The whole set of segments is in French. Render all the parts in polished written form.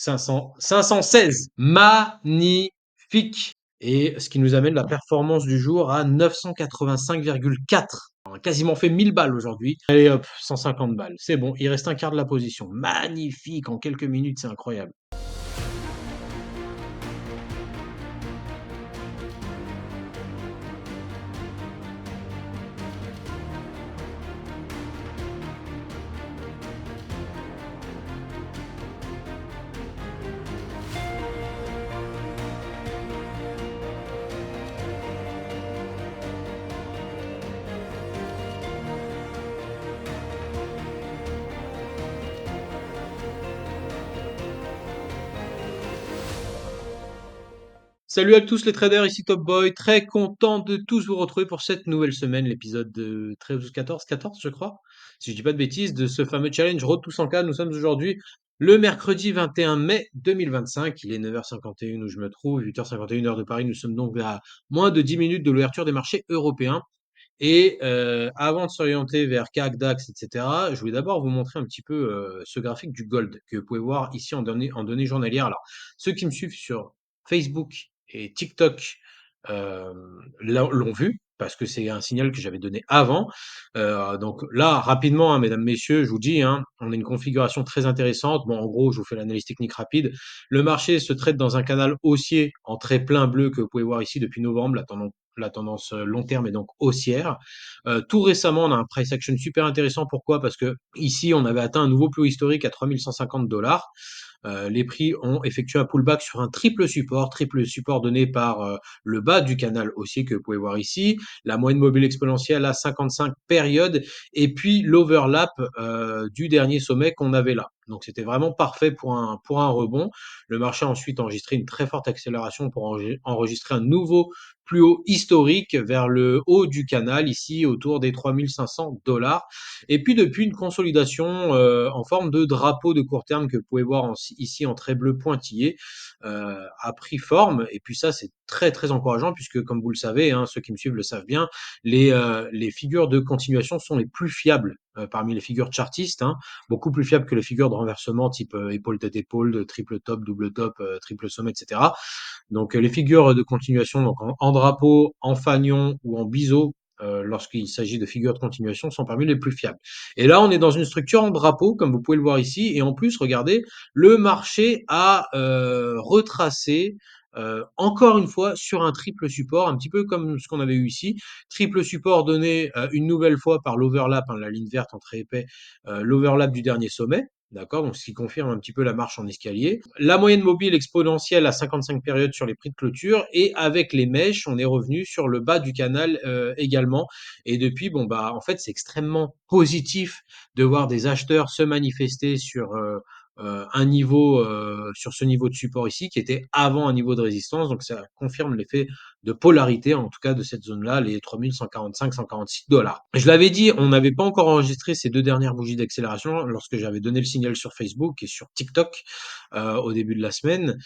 516. Magnifique. Et ce qui nous amène la performance du jour à 985,4. On a quasiment fait 1000 balles aujourd'hui. Allez hop, 150 balles. C'est bon, il reste un quart de la position. Magnifique, en quelques minutes, c'est incroyable. Salut à tous les traders, ici Top Boy, très content de tous vous retrouver pour cette nouvelle semaine, l'épisode de 13 ou 14, 14 je crois, si je dis pas de bêtises, de ce fameux challenge Road to 100K. Nous sommes aujourd'hui le mercredi 21 mai 2025, il est 9h51 où je me trouve, 8h51 heure de Paris, nous sommes donc à moins de 10 minutes de l'ouverture des marchés européens. Et avant de s'orienter vers CAC, DAX, etc., je voulais d'abord vous montrer un petit peu ce graphique du gold que vous pouvez voir ici en données journalières. Alors, ceux qui me suivent sur Facebook et TikTok l'ont vu parce que c'est un signal que j'avais donné avant. Donc là, rapidement, hein, mesdames, messieurs, je vous dis, hein, on a une configuration très intéressante. Bon, en gros, je vous fais l'analyse technique rapide. Le marché se traite dans un canal haussier en trait plein bleu que vous pouvez voir ici depuis novembre. La tendance long terme est donc haussière. Tout récemment, on a un price action super intéressant. Pourquoi? Parce que ici, on avait atteint un nouveau plus haut historique à 3150 $. Les prix ont effectué un pullback sur un triple support donné par le bas du canal haussier que vous pouvez voir ici, la moyenne mobile exponentielle à 55 périodes, et puis l'overlap du dernier sommet qu'on avait là. Donc c'était vraiment parfait pour un rebond. Le marché a ensuite enregistré une très forte accélération pour enregistrer un nouveau plus haut historique vers le haut du canal, ici autour des 3500 $. Et puis depuis, une consolidation en forme de drapeau de court terme que vous pouvez voir ici en trait bleu pointillé a pris forme. Et puis ça, c'est très très encourageant puisque, comme vous le savez, hein, ceux qui me suivent le savent bien, les figures de continuation sont les plus fiables parmi les figures chartistes, hein, beaucoup plus fiables que les figures de renversement type épaule tête épaule, triple top, double top, triple sommet, etc. Donc les figures de continuation, donc en drapeau, en fanion ou en biseau, lorsqu'il s'agit de figures de continuation, sont parmi les plus fiables. Et là, on est dans une structure en drapeau, comme vous pouvez le voir ici, et en plus, regardez, le marché a retracé encore une fois sur un triple support, un petit peu comme ce qu'on avait eu ici. Triple support donné une nouvelle fois par l'overlap, hein, la ligne verte en très épais, l'overlap du dernier sommet. D'accord, donc ce qui confirme un petit peu la marche en escalier. La moyenne mobile exponentielle à 55 périodes sur les prix de clôture, et avec les mèches, on est revenu sur le bas du canal également. Et depuis, bon bah en fait, c'est extrêmement positif de voir des acheteurs se manifester sur ce niveau de support ici, qui était avant un niveau de résistance. Donc ça confirme l'effet de polarité, en tout cas de cette zone-là, les 3145, 146 $. Je l'avais dit, on n'avait pas encore enregistré ces deux dernières bougies d'accélération lorsque j'avais donné le signal sur Facebook et sur TikTok au début de la semaine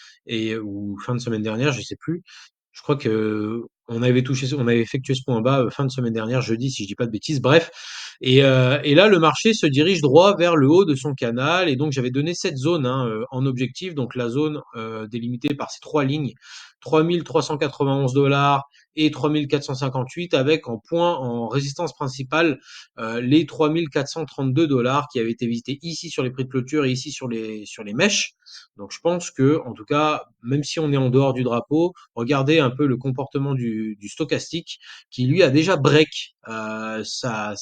ou fin de semaine dernière, je sais plus. Je crois que on avait effectué ce point bas fin de semaine dernière, jeudi, si je dis pas de bêtises. Bref, et là, le marché se dirige droit vers le haut de son canal. Et donc, j'avais donné cette zone, hein, en objectif, donc la zone délimitée par ces trois lignes, 3391 $ et 3458, avec en point, en résistance principale, les 3432 $ qui avaient été visités ici sur les prix de clôture et ici sur les mèches. Donc, je pense que, en tout cas, même si on est en dehors du drapeau, regardez un peu le comportement du stochastique, qui lui a déjà break sa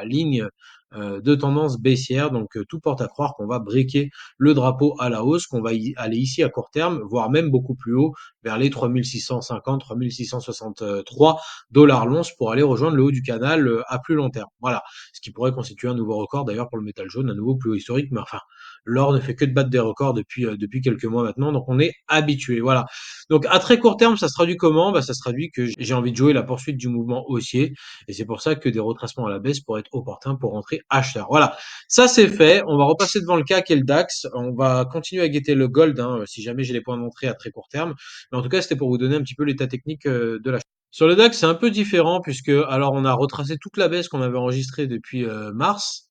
ligne de tendance baissière. Donc tout porte à croire qu'on va breaker le drapeau à la hausse, qu'on va aller ici à court terme, voire même beaucoup plus haut, vers les 3650, 3663 $ l'once, pour aller rejoindre le haut du canal à plus long terme. Voilà, ce qui pourrait constituer un nouveau record d'ailleurs pour le métal jaune, un nouveau plus haut historique. Mais enfin, l'or ne fait que de battre des records depuis quelques mois maintenant, donc on est habitué. Voilà. Donc à très court terme, ça se traduit comment? Bah, ça se traduit que j'ai envie de jouer la poursuite du mouvement haussier, et c'est pour ça que des retracements à la baisse pourraient être opportuns pour rentrer acheteur. Voilà, ça c'est fait. On va repasser devant le CAC et le DAX. On va continuer à guetter le gold, hein, si jamais j'ai les points d'entrée à très court terme. Mais en tout cas, c'était pour vous donner un petit peu l'état technique de la. Sur le DAX, c'est un peu différent puisque alors on a retracé toute la baisse qu'on avait enregistrée depuis mars.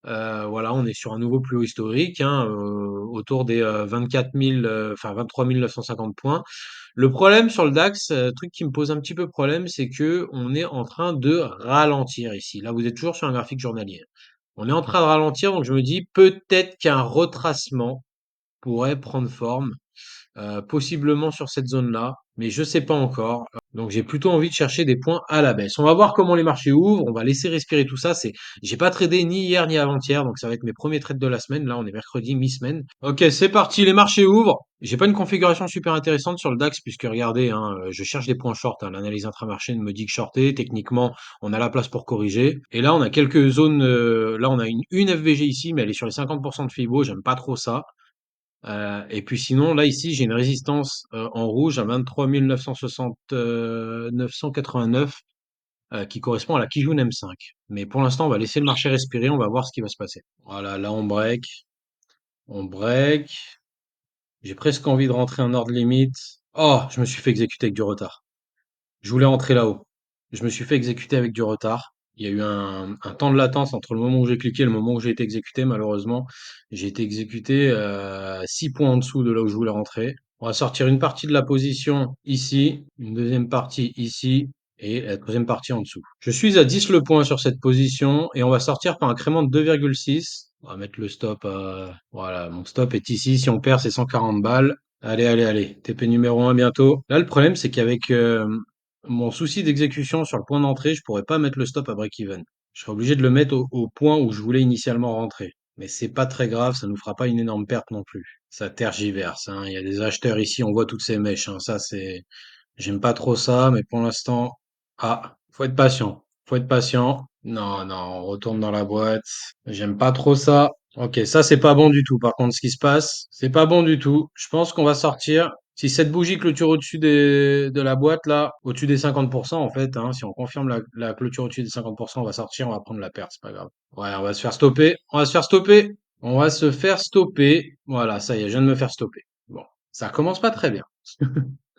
Voilà, on est sur un nouveau plus haut historique, hein, autour des 24 000, enfin 23 950 points. Le problème sur le DAX, truc qui me pose un petit peu problème, c'est que on est en train de ralentir ici. Là, vous êtes toujours sur un graphique journalier. On est en train de ralentir, donc je me dis peut-être qu'un retracement pourrait prendre forme, possiblement sur cette zone-là, mais je sais pas encore. Donc j'ai plutôt envie de chercher des points à la baisse. On va voir comment les marchés ouvrent, on va laisser respirer tout ça. J'ai pas tradé ni hier ni avant-hier, donc ça va être mes premiers trades de la semaine. Là, on est mercredi, mi-semaine. Ok, c'est parti, les marchés ouvrent. J'ai pas une configuration super intéressante sur le DAX puisque regardez, hein, je cherche des points short, hein. L'analyse intramarché me dit que shorter, techniquement, on a la place pour corriger. Et là, on a quelques zones. Là, on a une FVG ici, mais elle est sur les 50% de Fibo. J'aime pas trop ça. Et puis sinon, là, ici, j'ai une résistance en rouge à 23 960, 989 qui correspond à la Kijun M5. Mais pour l'instant, on va laisser le marché respirer, on va voir ce qui va se passer. Voilà, là, on break. J'ai presque envie de rentrer en ordre limite. Oh, je me suis fait exécuter avec du retard. Je voulais rentrer là-haut. Je me suis fait exécuter avec du retard. Il y a eu un temps de latence entre le moment où j'ai cliqué et le moment où j'ai été exécuté. Malheureusement, j'ai été exécuté 6 points en dessous de là où je voulais rentrer. On va sortir une partie de la position ici, une deuxième partie ici et la troisième partie en dessous. Je suis à 10 le point sur cette position et on va sortir par un crément de 2,6. On va mettre le stop voilà, mon stop est ici. Si on perd, c'est 140 balles. Allez, allez, allez. TP numéro 1 bientôt. Là, le problème, c'est qu'avec mon souci d'exécution sur le point d'entrée, je pourrais pas mettre le stop à break-even. Je serais obligé de le mettre au point où je voulais initialement rentrer. Mais c'est pas très grave, ça nous fera pas une énorme perte non plus. Ça tergiverse, hein. Il y a des acheteurs ici, on voit toutes ces mèches, hein. Ça, c'est, j'aime pas trop ça, mais pour l'instant, ah, faut être patient. Faut être patient. Non, non, on retourne dans la boîte. J'aime pas trop ça. Ok, ça c'est pas bon du tout. Par contre, ce qui se passe, c'est pas bon du tout. Je pense qu'on va sortir. Si cette bougie clôture au-dessus de la boîte là, au-dessus des 50% en fait, hein, si on confirme la clôture au-dessus des 50%, on va sortir, on va prendre la perte, c'est pas grave. Ouais, on va se faire stopper. On va se faire stopper. On va se faire stopper. Voilà, ça y est, je viens de me faire stopper. Bon, ça commence pas très bien.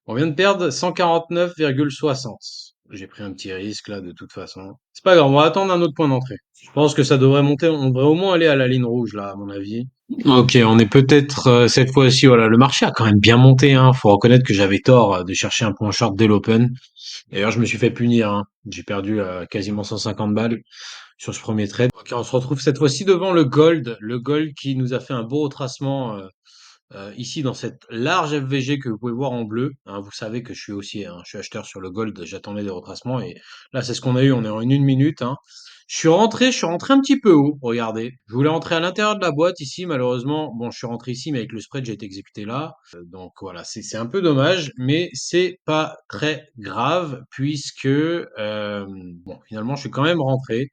On vient de perdre 149,60. J'ai pris un petit risque là de toute façon. C'est pas grave, on va attendre un autre point d'entrée. Je pense que ça devrait monter, on devrait au moins aller à la ligne rouge là à mon avis. Ok, on est peut-être cette fois-ci, voilà, le marché a quand même bien monté, hein. Faut reconnaître que j'avais tort de chercher un point short dès l'open. D'ailleurs, je me suis fait punir, hein. J'ai perdu quasiment 150 balles sur ce premier trade. Ok, on se retrouve cette fois-ci devant le gold qui nous a fait un beau retracement ici dans cette large FVG que vous pouvez voir en bleu. Hein. Vous savez que je suis aussi, je suis acheteur sur le gold, j'attendais des retracements et là c'est ce qu'on a eu, on est en une minute. Hein. Je suis rentré un petit peu haut, regardez. Je voulais rentrer à l'intérieur de la boîte ici, malheureusement, bon je suis rentré ici mais avec le spread j'ai été exécuté là. Donc voilà, c'est un peu dommage, mais c'est pas très grave puisque bon finalement je suis quand même rentré.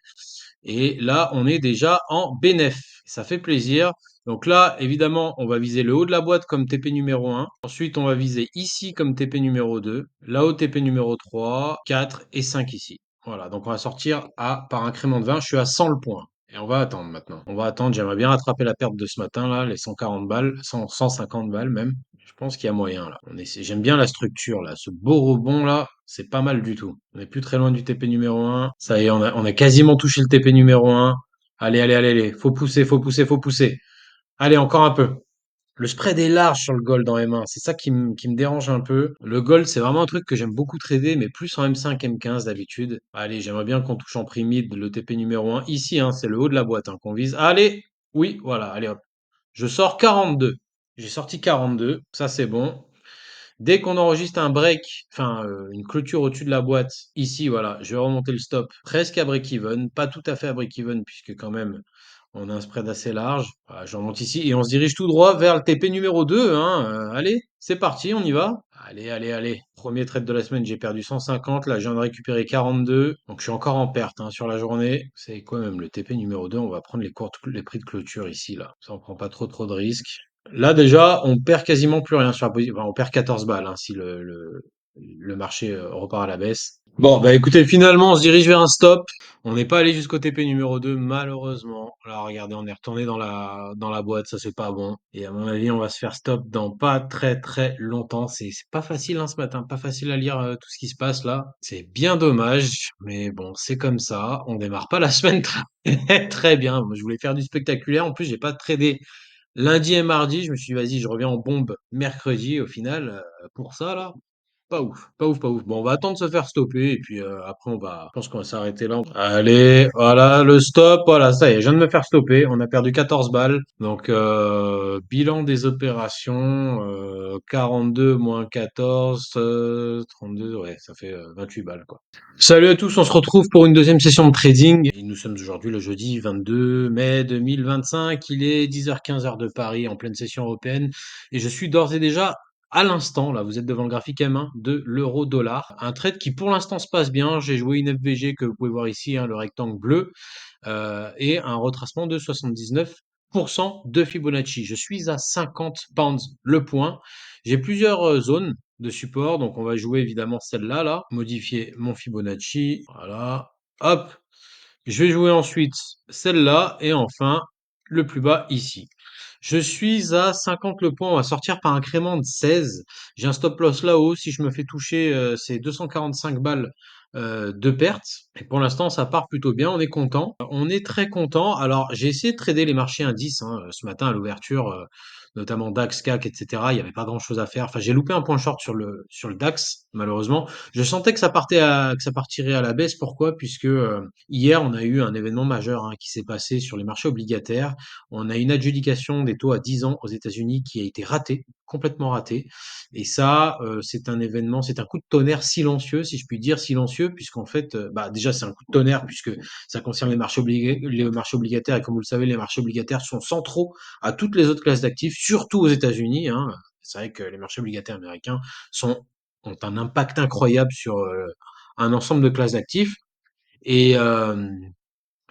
Et là, on est déjà en bénéf. Ça fait plaisir. Donc là, évidemment, on va viser le haut de la boîte comme TP numéro 1. Ensuite, on va viser ici comme TP numéro 2. Là-haut, TP numéro 3, 4 et 5 ici. Voilà, donc on va sortir par incrément de 20. Je suis à 100 le point. Et on va attendre maintenant. On va attendre. J'aimerais bien rattraper la perte de ce matin, là, les 140 balles, 150 balles même. Je pense qu'il y a moyen, là. J'aime bien la structure, là. Ce beau rebond, là, c'est pas mal du tout. On est plus très loin du TP numéro 1. Ça y est, on a quasiment touché le TP numéro 1. Allez, allez, allez, allez. Faut pousser, faut pousser, faut pousser. Allez, encore un peu. Le spread est large sur le gold en M1. C'est ça qui me dérange un peu. Le gold, c'est vraiment un truc que j'aime beaucoup trader, mais plus en M5, M15 d'habitude. Allez, j'aimerais bien qu'on touche en prix mid le TP numéro 1. Ici, hein, c'est le haut de la boîte hein, qu'on vise. Allez! Oui, voilà, allez hop. Je sors 42. J'ai sorti 42. Ça, c'est bon. Dès qu'on enregistre un break, enfin une clôture au-dessus de la boîte, ici, voilà, je vais remonter le stop presque à break-even, pas tout à fait à break-even, puisque quand même, on a un spread assez large. Voilà, je remonte ici et on se dirige tout droit vers le TP numéro 2. Hein. Allez, c'est parti, on y va. Allez, allez, allez. Premier trade de la semaine, j'ai perdu 150. Là, je viens de récupérer 42. Donc, je suis encore en perte hein, sur la journée. C'est quoi même le TP numéro 2? On va prendre les prix de clôture ici, là. Ça, on prend pas trop de risques. Là, déjà, on perd quasiment plus rien sur la position. Enfin, on perd 14 balles hein, si le marché repart à la baisse. Bon, bah écoutez, finalement, on se dirige vers un stop. On n'est pas allé jusqu'au TP numéro 2, malheureusement. Là, regardez, on est retourné dans la boîte, ça c'est pas bon. Et à mon avis, on va se faire stop dans pas très très longtemps. C'est pas facile hein, ce matin, pas facile à lire tout ce qui se passe là. C'est bien dommage, mais bon, c'est comme ça. On démarre pas la semaine très, très bien. Moi, je voulais faire du spectaculaire. En plus, j'ai pas tradé lundi et mardi. Je me suis dit, vas-y, je reviens en bombe mercredi. Au final, pour ça là. Pas ouf, pas ouf, pas ouf. Bon, on va attendre de se faire stopper et puis après je pense qu'on va s'arrêter là. Allez, voilà le stop, voilà, ça y est, je viens de me faire stopper. On a perdu 14 balles. Donc bilan des opérations 42 moins 14, 32, ouais, ça fait 28 balles quoi. Salut à tous, on se retrouve pour une deuxième session de trading. Et nous sommes aujourd'hui le jeudi 22 mai 2025. Il est 10h15 heure de Paris en pleine session européenne et je suis d'ores et déjà à l'instant, là, vous êtes devant le graphique M1 de l'euro-dollar. Un trade qui pour l'instant se passe bien. J'ai joué une FVG que vous pouvez voir ici, hein, le rectangle bleu, et un retracement de 79% de Fibonacci. Je suis à 50 pounds le point. J'ai plusieurs zones de support, donc on va jouer évidemment celle-là, là. Modifier mon Fibonacci, voilà. Hop, je vais jouer ensuite celle-là, et enfin le plus bas ici. Je suis à 50 le point, on va sortir par incrément de 16. J'ai un stop loss là-haut. Si je me fais toucher, c'est 245 balles de perte. Et pour l'instant, ça part plutôt bien. On est content. On est très content. Alors, j'ai essayé de trader les marchés indices hein, ce matin à l'ouverture, notamment DAX, CAC, etc. Il n'y avait pas grand-chose à faire. Enfin, j'ai loupé un point short sur le DAX, malheureusement. Je sentais que ça partirait à la baisse. Pourquoi? Puisque hier, on a eu un événement majeur hein, qui s'est passé sur les marchés obligataires. On a une adjudication des taux à 10 ans aux États-Unis qui a été ratée, complètement ratée. Et ça, c'est un événement, c'est un coup de tonnerre silencieux, si je puis dire, silencieux, puisqu'en fait, bah, déjà, c'est un coup de tonnerre puisque ça concerne les marchés obligataires. Et comme vous le savez, les marchés obligataires sont centraux à toutes les autres classes d'actifs, surtout aux États-Unis, hein. C'est vrai que les marchés obligataires américains ont un impact incroyable sur un ensemble de classes d'actifs. Et,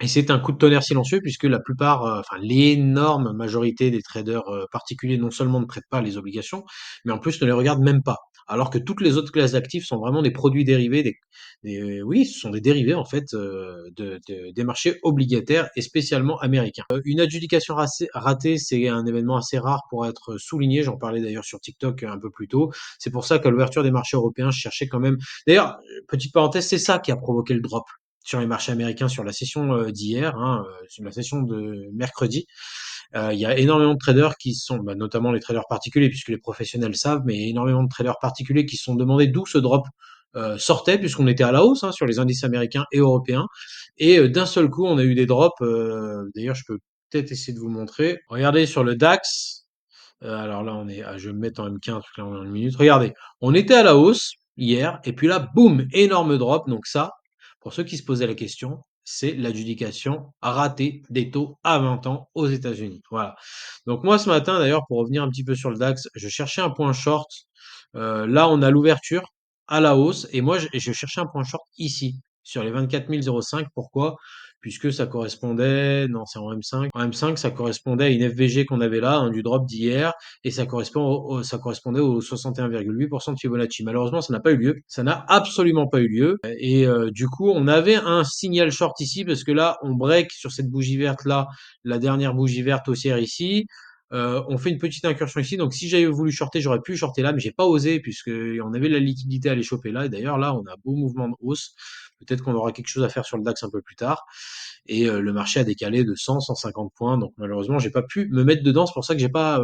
et c'est un coup de tonnerre silencieux puisque la plupart, enfin l'énorme majorité des traders particuliers non seulement ne traitent pas les obligations, mais en plus ne les regardent même pas. Alors que toutes les autres classes d'actifs sont vraiment des produits dérivés, oui, ce sont des dérivés en fait des marchés obligataires et spécialement américains. Une adjudication ratée, c'est un événement assez rare pour être souligné. J'en parlais d'ailleurs sur TikTok un peu plus tôt. C'est pour ça qu'à l'ouverture des marchés européens, je cherchais quand même. D'ailleurs, petite parenthèse, c'est ça qui a provoqué le drop sur les marchés américains sur la session d'hier, hein, sur la session de mercredi. Il y a énormément de traders qui sont, bah, notamment les traders particuliers, puisque les professionnels savent, mais énormément de traders particuliers qui se sont demandé d'où ce drop sortait, puisqu'on était à la hausse hein, sur les indices américains et européens. Et d'un seul coup, on a eu des drops. D'ailleurs, je peux peut-être essayer de vous montrer. Regardez sur le DAX. Alors là, je vais me mettre en M15, parce que là, on est en une minute. Regardez, on était à la hausse hier, et puis là, boum, énorme drop. Donc ça, pour ceux qui se posaient la question, c'est l'adjudication ratée des taux à 20 ans aux États-Unis. Voilà. Donc moi, ce matin, d'ailleurs, pour revenir un petit peu sur le DAX, je cherchais un point short. Là, on a l'ouverture à la hausse, et moi, je cherchais un point short ici, sur les 24 005. Pourquoi? Puisque ça correspondait, non, c'est en M5. En M5, ça correspondait à une FVG qu'on avait là, hein, du drop d'hier, et ça correspondait au 61,8% de Fibonacci. Malheureusement, ça n'a pas eu lieu. Ça n'a absolument pas eu lieu. Et du coup, on avait un signal short ici, parce que là, on break sur cette bougie verte là, la dernière bougie verte haussière ici. On fait une petite incursion ici, donc si j'avais voulu shorter, j'aurais pu shorter là, mais j'ai pas osé puisque on avait la liquidité à aller choper là. Et d'ailleurs là, on a un beau mouvement de hausse. Peut-être qu'on aura quelque chose à faire sur le DAX un peu plus tard. Et le marché a décalé de 100, 150 points. Donc malheureusement, j'ai pas pu me mettre dedans. C'est pour ça que j'ai pas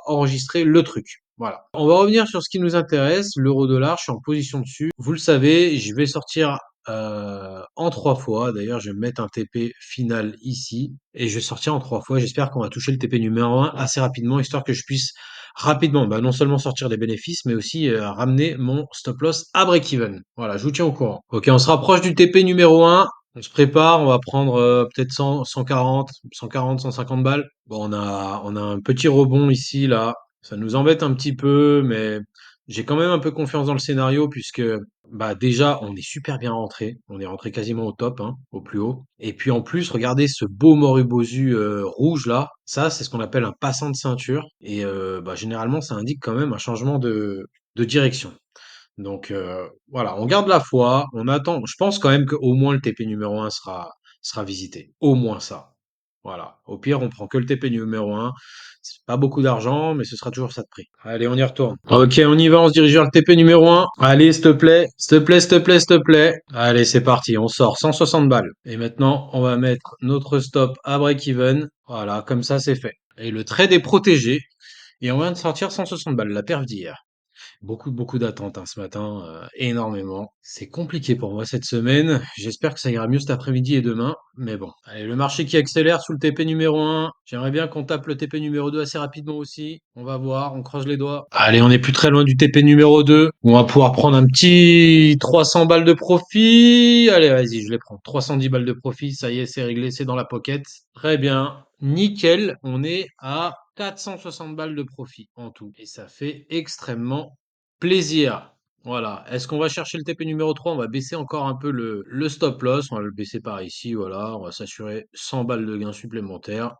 enregistré le truc. Voilà. On va revenir sur ce qui nous intéresse, l'euro-dollar. Je suis en position dessus. Vous le savez, je vais sortir en 3 fois. D'ailleurs, je vais mettre un TP final ici et je vais sortir en 3 fois. J'espère qu'on va toucher le TP numéro 1 assez rapidement, histoire que je puisse rapidement, bah, non seulement sortir des bénéfices, mais aussi ramener mon stop loss à break-even. Voilà, je vous tiens au courant. Ok, on se rapproche du TP numéro 1. On se prépare, on va prendre peut-être 100, 140, 140, 150 balles. Bon, on a un petit rebond ici, là. Ça nous embête un petit peu, mais j'ai quand même un peu confiance dans le scénario puisque bah déjà on est super bien rentré. On est rentré quasiment au top, hein, au plus haut. Et puis en plus, regardez ce beau Morubosu rouge là. Ça, c'est ce qu'on appelle un passant de ceinture. Et bah, généralement, ça indique quand même un changement de direction. Donc voilà, on garde la foi, on attend. Je pense quand même qu'au moins le TP numéro un sera visité. Au moins ça. Voilà. Au pire, on prend que le TP numéro un. C'est pas beaucoup d'argent, mais ce sera toujours ça de prix. Allez, on y retourne. Ok, on y va, on se dirige vers le TP numéro un. Allez, s'il te plaît, s'il te plaît, s'il te plaît, s'il te plaît. Allez, c'est parti, on sort 160 balles. Et maintenant, on va mettre notre stop à break-even. Voilà, comme ça, c'est fait. Et le trade est protégé. Et on vient de sortir 160 balles, la perf d'hier. Beaucoup d'attentes hein, ce matin, énormément. C'est compliqué pour moi cette semaine. J'espère que ça ira mieux cet après-midi et demain. Mais bon, allez, le marché qui accélère sous le TP numéro un. J'aimerais bien qu'on tape le TP numéro 2 assez rapidement aussi. On va voir, on croise les doigts. Allez, on est plus très loin du TP numéro 2. On va pouvoir prendre un petit 300 balles de profit. Allez, vas-y, je les prends. 310 balles de profit, ça y est, c'est réglé, c'est dans la pocket. Très bien. Nickel, on est à 460 balles de profit en tout. Et ça fait extrêmement plaisir. Voilà. Est-ce qu'on va chercher le TP numéro 3? On va baisser encore un peu le stop loss. On va le baisser par ici. Voilà. On va s'assurer 100 balles de gains supplémentaires,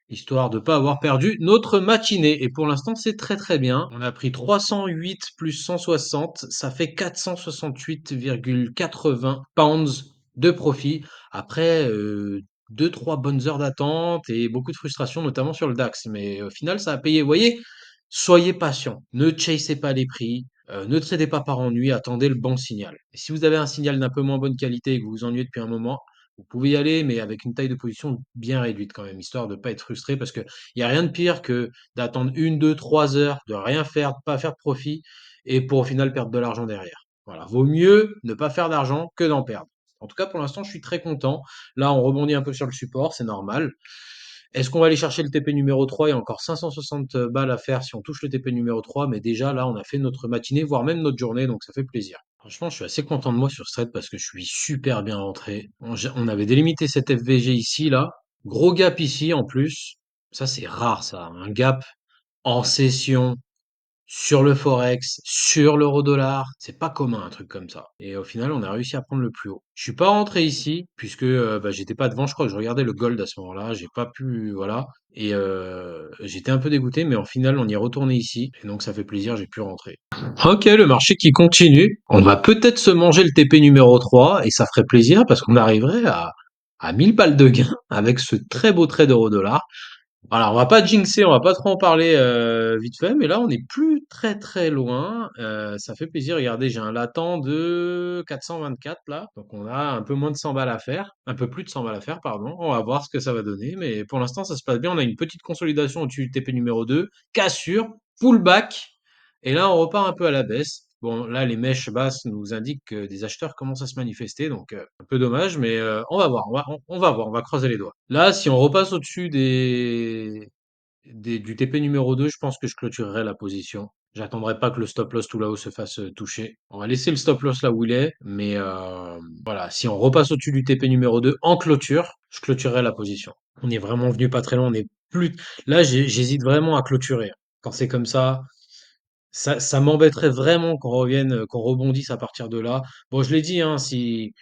histoire de ne pas avoir perdu notre matinée. Et pour l'instant, c'est très très bien. On a pris 308 plus 160. Ça fait 468,80 pounds de profit. Après, 2-3 bonnes heures d'attente et beaucoup de frustration, notamment sur le DAX. Mais au final, ça a payé. Vous voyez, soyez patient. Ne chasez pas les prix. Ne tradez pas par ennui, attendez le bon signal. Et si vous avez un signal d'un peu moins bonne qualité et que vous vous ennuyez depuis un moment, vous pouvez y aller, mais avec une taille de position bien réduite quand même, histoire de ne pas être frustré, parce qu'il n'y a rien de pire que d'attendre 1, 2, 3 heures, de rien faire, de pas faire de profit, et pour au final perdre de l'argent derrière. Voilà, vaut mieux ne pas faire d'argent que d'en perdre. En tout cas, pour l'instant, je suis très content. Là, on rebondit un peu sur le support, c'est normal. Est-ce qu'on va aller chercher le TP numéro 3? Il y a encore 560 balles à faire si on touche le TP numéro 3, mais déjà là, on a fait notre matinée, voire même notre journée, donc ça fait plaisir. Franchement, je suis assez content de moi sur ce trade parce que je suis super bien rentré. On avait délimité cette FVG ici, là. Gros gap ici en plus. Ça, c'est rare, ça. Un gap en session sur le forex, sur l'euro-dollar. C'est pas commun un truc comme ça. Et au final, on a réussi à prendre le plus haut. Je suis pas rentré ici puisque bah, j'étais pas devant. Je crois que je regardais le gold à ce moment-là. J'ai pas pu, voilà. Et j'étais un peu dégoûté, mais en final, on y est retourné ici. Et donc, ça fait plaisir. J'ai pu rentrer. Ok, le marché qui continue. On va peut-être se manger le TP numéro 3 et ça ferait plaisir parce qu'on arriverait à 1000 balles de gain avec ce très beau trade euro-dollar. Alors, on va pas jinxer, on va pas trop en parler vite fait, mais là, on n'est plus très très loin. Ça fait plaisir. Regardez, j'ai un latent de 424 là, donc on a un peu moins de 100 balles à faire, un peu plus de 100 balles à faire, pardon. On va voir ce que ça va donner, mais pour l'instant, ça se passe bien. On a une petite consolidation au-dessus du TP numéro 2, cassure, pullback, et là, on repart un peu à la baisse. Bon, là, les mèches basses nous indiquent que des acheteurs commencent à se manifester, donc un peu dommage, mais on va voir, on va voir, on va croiser les doigts. Là, si on repasse au-dessus du TP numéro 2, je pense que je clôturerai la position. J'attendrai pas que le stop loss tout là-haut se fasse toucher. On va laisser le stop loss là où il est, mais voilà, si on repasse au-dessus du TP numéro 2 en clôture, je clôturerai la position. On est vraiment venu pas très loin, on est plus. Là, j'hésite vraiment à clôturer. Quand c'est comme ça m'embêterait vraiment qu'on revienne, qu'on rebondisse à partir de là. Bon, je l'ai dit, hein, si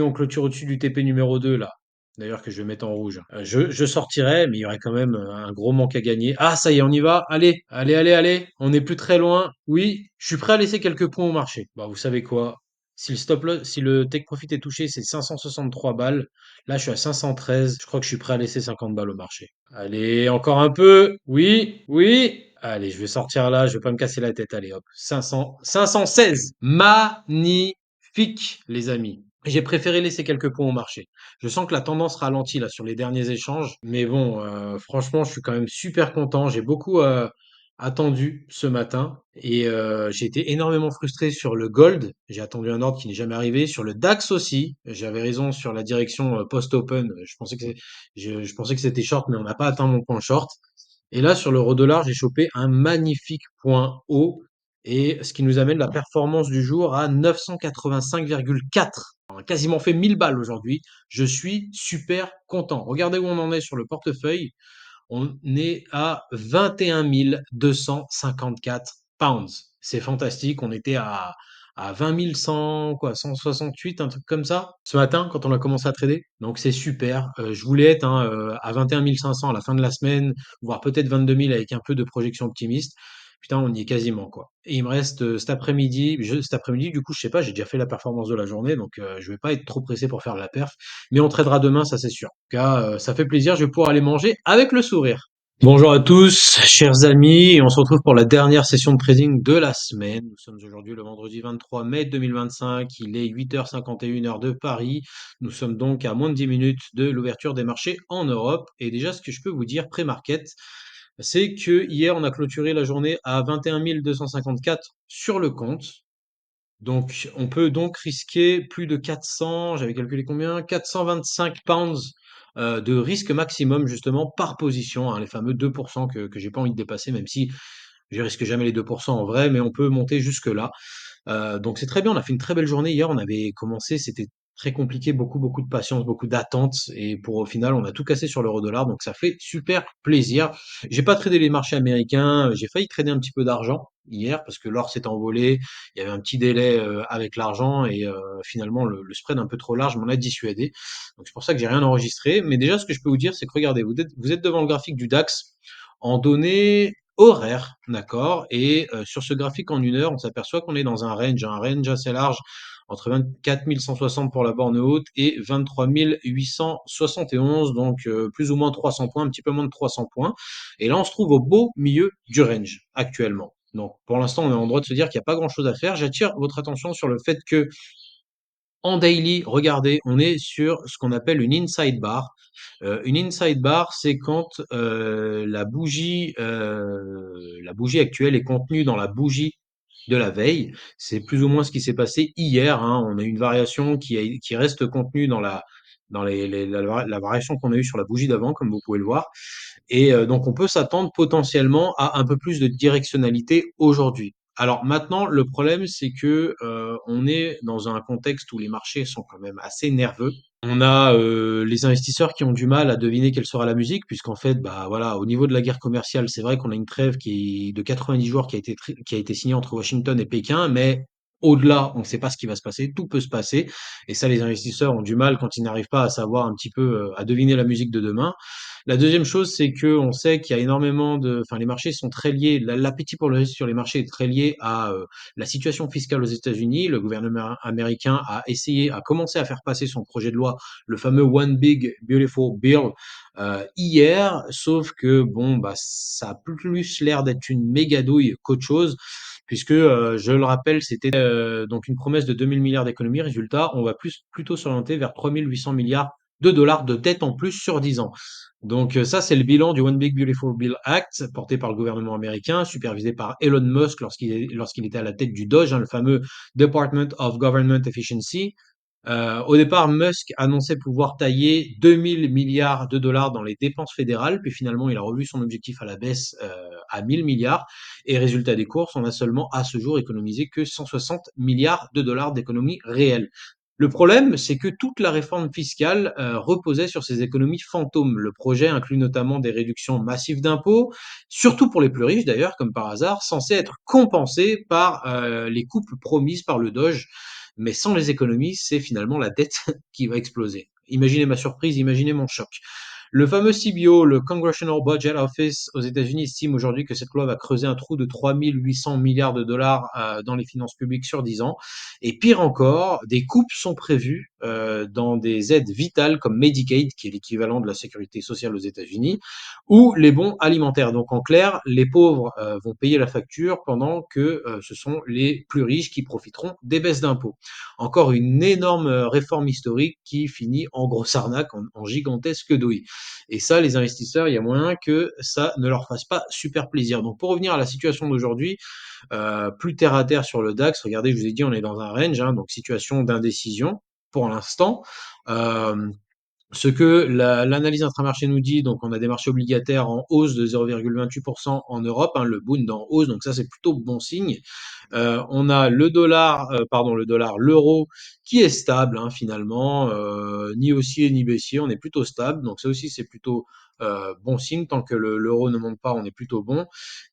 on clôture au-dessus du TP numéro 2 là, d'ailleurs que je vais mettre en rouge, je sortirai, mais il y aurait quand même un gros manque à gagner. Ah, ça y est, on y va. Allez, allez, allez, allez. On n'est plus très loin. Oui, je suis prêt à laisser quelques points au marché. Bah, vous savez quoi? Si le stop loss, si le take profit est touché, c'est 563 balles. Là, je suis à 513. Je crois que je suis prêt à laisser 50 balles au marché. Allez, encore un peu. Oui, oui. Allez, je vais sortir là, je vais pas me casser la tête. Allez, hop. 516. Magnifique, les amis. J'ai préféré laisser quelques points au marché. Je sens que la tendance ralentit là sur les derniers échanges. Mais bon, franchement, je suis quand même super content. J'ai beaucoup attendu ce matin. Et j'ai été énormément frustré sur le gold. J'ai attendu un ordre qui n'est jamais arrivé. Sur le DAX aussi. J'avais raison sur la direction post-open. Je pensais que c'était short, mais on n'a pas atteint mon point short. Et là, sur l'euro-dollar, j'ai chopé un magnifique point haut. Et ce qui nous amène la performance du jour à 985,4. On a quasiment fait 1000 balles aujourd'hui. Je suis super content. Regardez où on en est sur le portefeuille. On est à 21 254 pounds. C'est fantastique. On était à 20 100, quoi, 168, un truc comme ça, ce matin, quand on a commencé à trader. Donc, c'est super. Je voulais être à 21 500 à la fin de la semaine, voire peut-être 22 000 avec un peu de projection optimiste. putain, on y est quasiment, quoi. Et il me reste cet après-midi, du coup, je sais pas, j'ai déjà fait la performance de la journée, donc je vais pas être trop pressé pour faire la perf, mais on tradera demain, ça c'est sûr. En tout cas, ça fait plaisir, je vais pouvoir aller manger avec le sourire. Bonjour à tous, chers amis, et on se retrouve pour la dernière session de trading de la semaine. Nous sommes aujourd'hui le vendredi 23 mai 2025, il est 8h51 heure de Paris. Nous sommes donc à moins de 10 minutes de l'ouverture des marchés en Europe. Et déjà, ce que je peux vous dire pré-market, c'est que hier, on a clôturé la journée à 21 254 sur le compte. Donc, on peut donc risquer plus de 400, j'avais calculé combien? 425 pounds de risque maximum, justement, par position, hein, les fameux 2% que j'ai pas envie de dépasser, même si je risque jamais les 2% en vrai, mais on peut monter jusque-là. Donc c'est très bien, on a fait une très belle journée hier, on avait commencé, c'était très compliqué, beaucoup de patience, beaucoup d'attente, et pour au final, on a tout cassé sur l'euro-dollar, donc ça fait super plaisir. J'ai pas tradé les marchés américains, j'ai failli trader un petit peu d'argent hier parce que l'or s'est envolé, il y avait un petit délai avec l'argent et finalement le spread un peu trop large m'en a dissuadé. Donc c'est pour ça que j'ai rien enregistré. Mais déjà, ce que je peux vous dire, c'est que regardez, vous êtes devant le graphique du DAX en données horaires, d'accord? Et sur ce graphique en 1 heure, on s'aperçoit qu'on est dans un range assez large entre 24 160 pour la borne haute et 23 871, donc plus ou moins 300 points, un petit peu moins de 300 points. Et là, on se trouve au beau milieu du range actuellement. Donc, pour l'instant, on est en droit de se dire qu'il n'y a pas grand-chose à faire. J'attire votre attention sur le fait que en daily, regardez, on est sur ce qu'on appelle une inside bar. Une inside bar, c'est quand la bougie actuelle est contenue dans la bougie de la veille. C'est plus ou moins ce qui s'est passé hier, hein. On a une variation qui reste contenue dans la variation qu'on a eue sur la bougie d'avant, comme vous pouvez le voir. Et donc, on peut s'attendre potentiellement à un peu plus de directionnalité aujourd'hui. Alors maintenant, le problème, c'est que on est dans un contexte où les marchés sont quand même assez nerveux. On a les investisseurs qui ont du mal à deviner quelle sera la musique, puisqu'en fait, bah voilà, au niveau de la guerre commerciale, c'est vrai qu'on a une trêve qui est de 90 jours qui a été signée entre Washington et Pékin, mais au-delà, on ne sait pas ce qui va se passer, tout peut se passer, et ça, les investisseurs ont du mal quand ils n'arrivent pas à savoir un petit peu, à deviner la musique de demain. La deuxième chose, c'est que on sait qu'il y a énormément enfin, les marchés sont très liés, l'appétit pour le risque sur les marchés est très lié à la situation fiscale aux États-Unis. Le gouvernement américain a commencé à faire passer son projet de loi, le fameux One Big Beautiful Bill, hier, sauf que bon, bah, ça a plus l'air d'être une méga douille qu'autre chose, puisque je le rappelle, c'était donc une promesse de 2000 milliards d'économies. Résultat, on va plutôt s'orienter vers 3800 milliards de dollars de dette en plus sur 10 ans. Donc ça, c'est le bilan du One Big Beautiful Bill Act, porté par le gouvernement américain, supervisé par Elon Musk lorsqu'il était à la tête du DOGE, hein, le fameux Department of Government Efficiency. Au départ, Musk annonçait pouvoir tailler 2000 milliards de dollars dans les dépenses fédérales, puis finalement, il a revu son objectif à la baisse à 1000 milliards. Et résultat des courses, on a seulement à ce jour économisé que 160 milliards de dollars d'économies réelles. Le problème, c'est que toute la réforme fiscale reposait sur ces économies fantômes. Le projet inclut notamment des réductions massives d'impôts, surtout pour les plus riches d'ailleurs, comme par hasard, censées être compensées par les coupes promises par le Doge. Mais sans les économies, c'est finalement la dette qui va exploser. Imaginez ma surprise, imaginez mon choc. Le fameux CBO, le Congressional Budget Office aux États-Unis, estime aujourd'hui que cette loi va creuser un trou de 3800 milliards de dollars dans les finances publiques sur 10 ans. Et pire encore, des coupes sont prévues dans des aides vitales comme Medicaid, qui est l'équivalent de la sécurité sociale aux États-Unis, ou les bons alimentaires. Donc en clair, les pauvres vont payer la facture pendant que ce sont les plus riches qui profiteront des baisses d'impôts. Encore une énorme réforme historique qui finit en grosse arnaque, en gigantesque douille. Et ça, les investisseurs, il y a moyen que ça ne leur fasse pas super plaisir. Donc pour revenir à la situation d'aujourd'hui, plus terre à terre sur le DAX, regardez, je vous ai dit, on est dans un range, hein, donc situation d'indécision pour l'instant. Euh, Ce que l'analyse intramarché nous dit, donc on a des marchés obligataires en hausse de 0,28% en Europe, hein, le Bund en hausse, donc ça c'est plutôt bon signe. On a l'euro qui est stable, hein, finalement, ni haussier ni baissier, on est plutôt stable, donc ça aussi c'est plutôt bon signe, tant que l'euro ne monte pas, on est plutôt bon.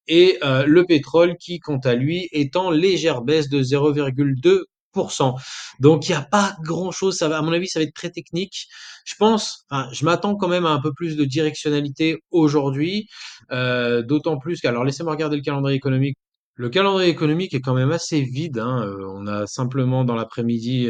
Et le pétrole qui, quant à lui, est en légère baisse de 0,2%. Donc il y a pas grand-chose, ça va, à mon avis, ça va être très technique. Je pense, enfin, je m'attends quand même à un peu plus de directionnalité aujourd'hui, d'autant plus qu'alors laissez-moi regarder le calendrier économique. Le calendrier économique est quand même assez vide, hein, on a simplement dans l'après-midi,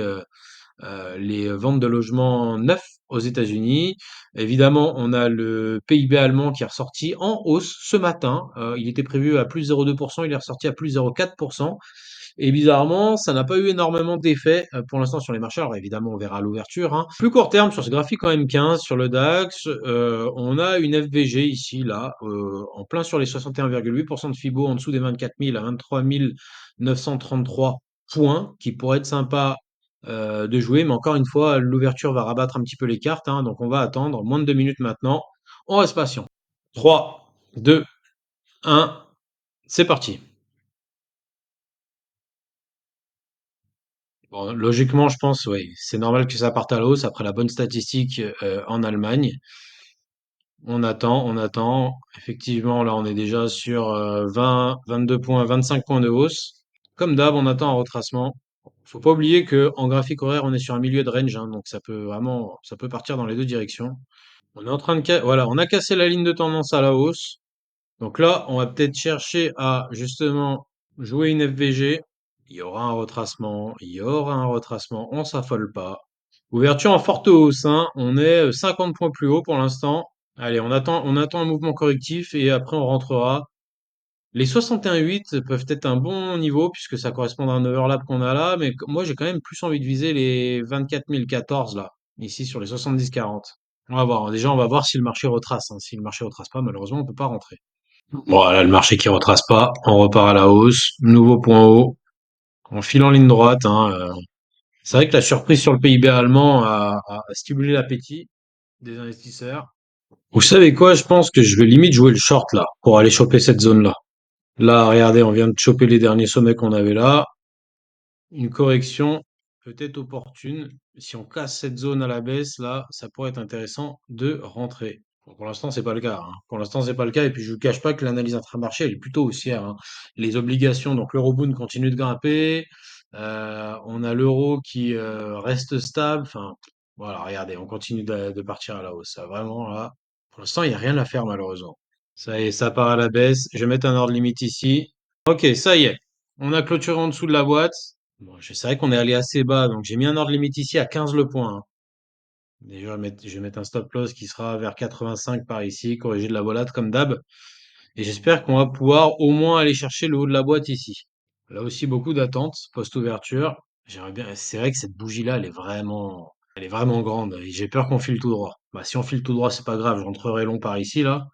les ventes de logements neufs aux États-Unis. Évidemment, on a le PIB allemand qui est ressorti en hausse ce matin. Il était prévu à plus 0,2%, il est ressorti à plus 0,4%. Et bizarrement, ça n'a pas eu énormément d'effet pour l'instant sur les marchés. Alors évidemment, on verra à l'ouverture, hein. Plus court terme, sur ce graphique en M15, sur le DAX, on a une FVG ici, là, en plein sur les 61,8% de Fibo, en dessous des 24 000 à 23 933 points, qui pourrait être sympa de jouer. Mais encore une fois, l'ouverture va rabattre un petit peu les cartes, hein, donc on va attendre moins de 2 minutes maintenant. On reste patient. 3, 2, 1, c'est parti. Bon, logiquement, je pense, oui, c'est normal que ça parte à la hausse après la bonne statistique en Allemagne. On attend, on attend. Effectivement, là, on est déjà sur 20, 22 points, 25 points de hausse. Comme d'hab, on attend un retracement. Faut pas oublier que en graphique horaire, on est sur un milieu de range, hein, donc ça peut vraiment, ça peut partir dans les deux directions. On est en train de, voilà, on a cassé la ligne de tendance à la hausse. Donc là, on va peut-être chercher à justement jouer une FVG. Il y aura un retracement, il y aura un retracement, on s'affole pas. Ouverture en forte hausse, hein. On est 50 points plus haut pour l'instant. Allez, on attend un mouvement correctif et après on rentrera. Les 61,8 peuvent être un bon niveau puisque ça correspond à un overlap qu'on a là, mais moi j'ai quand même plus envie de viser les 24 014 là, ici sur les 70-40. On va voir. Déjà, on va voir si le marché retrace, hein. Si le marché retrace pas, malheureusement, on peut pas rentrer. Bon, là, le marché qui retrace pas, on repart à la hausse, nouveau point haut, on file en ligne droite, hein. C'est vrai que la surprise sur le PIB allemand a stimulé l'appétit des investisseurs. Vous savez quoi, je pense que je vais limite jouer le short là, pour aller choper cette zone-là. Là, regardez, on vient de choper les derniers sommets qu'on avait là. Une correction peut-être opportune. Si on casse cette zone à la baisse, là, ça pourrait être intéressant de rentrer. Bon, pour l'instant, c'est pas le cas, hein. Pour l'instant, c'est pas le cas. Et puis, je vous cache pas que l'analyse intramarché, elle est plutôt haussière, hein. Les obligations, donc l'euro-bond continue de grimper. On a l'euro qui reste stable. Enfin, voilà, regardez, on continue de partir à la hausse. Ça, vraiment, là, pour l'instant, il n'y a rien à faire, malheureusement. Ça y est, ça part à la baisse. Je vais mettre un ordre limite ici. Ok, ça y est. On a clôturé en dessous de la boîte. Bon, c'est vrai qu'on est allé assez bas, donc j'ai mis un ordre limite ici à 15 le point, hein. Déjà, je vais mettre un stop loss qui sera vers 85 par ici, corrigé de la volate comme d'hab. Et j'espère qu'on va pouvoir au moins aller chercher le haut de la boîte ici. Là aussi, beaucoup d'attentes post-ouverture. J'aimerais bien. C'est vrai que cette bougie-là, elle est vraiment grande. Et j'ai peur qu'on file tout droit. Bah, si on file tout droit, c'est pas grave. Je rentrerai long par ici, là.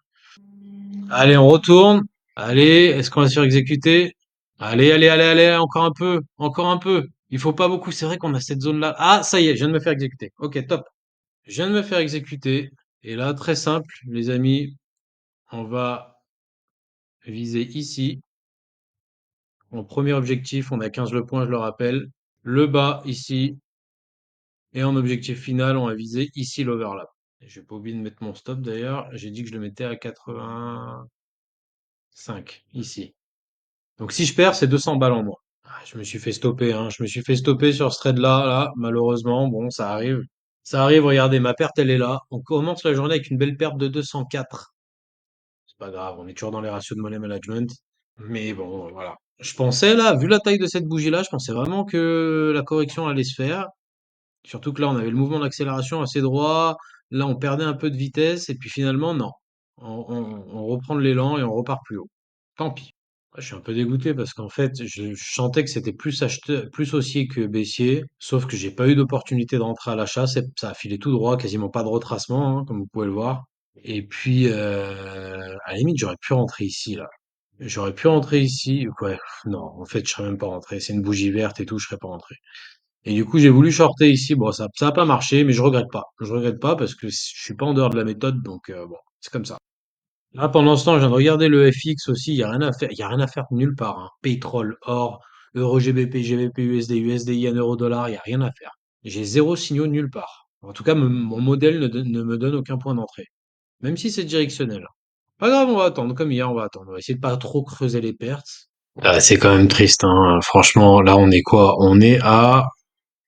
Allez, on retourne. Allez, est-ce qu'on va se faire exécuter? Allez, allez, allez, allez, encore un peu, encore un peu. Il faut pas beaucoup, c'est vrai qu'on a cette zone-là. Ah, ça y est, je viens de me faire exécuter. Ok, top. Je viens de me faire exécuter. Et là, très simple, les amis, on va viser ici. Mon premier objectif, on a 15 le point, je le rappelle. Le bas ici. Et en objectif final, on va viser ici l'overlap. Et je vais pas oublier de mettre mon stop d'ailleurs. J'ai dit que je le mettais à 85 ici. Donc si je perds, c'est 200 balles en moins. Ah, je me suis fait stopper, hein. Je me suis fait stopper sur ce trade-là, là, malheureusement. Bon, ça arrive. Ça arrive, regardez, ma perte, elle est là. On commence la journée avec une belle perte de 204. C'est pas grave, on est toujours dans les ratios de money management. Mais bon, voilà. Je pensais, là, vu la taille de cette bougie-là, je pensais vraiment que la correction allait se faire. Surtout que là, on avait le mouvement d'accélération assez droit. Là, on perdait un peu de vitesse. Et puis finalement, non. On reprend de l'élan et on repart plus haut. Tant pis. Ouais, je suis un peu dégoûté parce qu'en fait, je sentais que c'était plus haussier que baissier, sauf que j'ai pas eu d'opportunité de rentrer à l'achat. Ça a filé tout droit, quasiment pas de retracement, hein, comme vous pouvez le voir. Et puis, à la limite, j'aurais pu rentrer ici, là. J'aurais pu rentrer ici. Ouais, non, en fait, je serais même pas rentré. C'est une bougie verte et tout, je serais pas rentré. Et du coup, j'ai voulu shorter ici. Bon, ça a pas marché, mais je regrette pas. Je regrette pas parce que je suis pas en dehors de la méthode, donc bon, c'est comme ça. Là, pendant ce temps, je viens de regarder le FX aussi, il y a rien à faire, il y a rien à faire nulle part, hein. Pétrole, or, euro GBP, GBP, USD, USD, yen, euro dollar, il y a rien à faire. J'ai zéro signaux nulle part. En tout cas, mon modèle ne me donne aucun point d'entrée. Même si c'est directionnel. Pas grave, on va attendre, comme hier, on va attendre. On va essayer de pas trop creuser les pertes. Ah, c'est quand même triste, hein. Franchement, là, on est quoi? On est à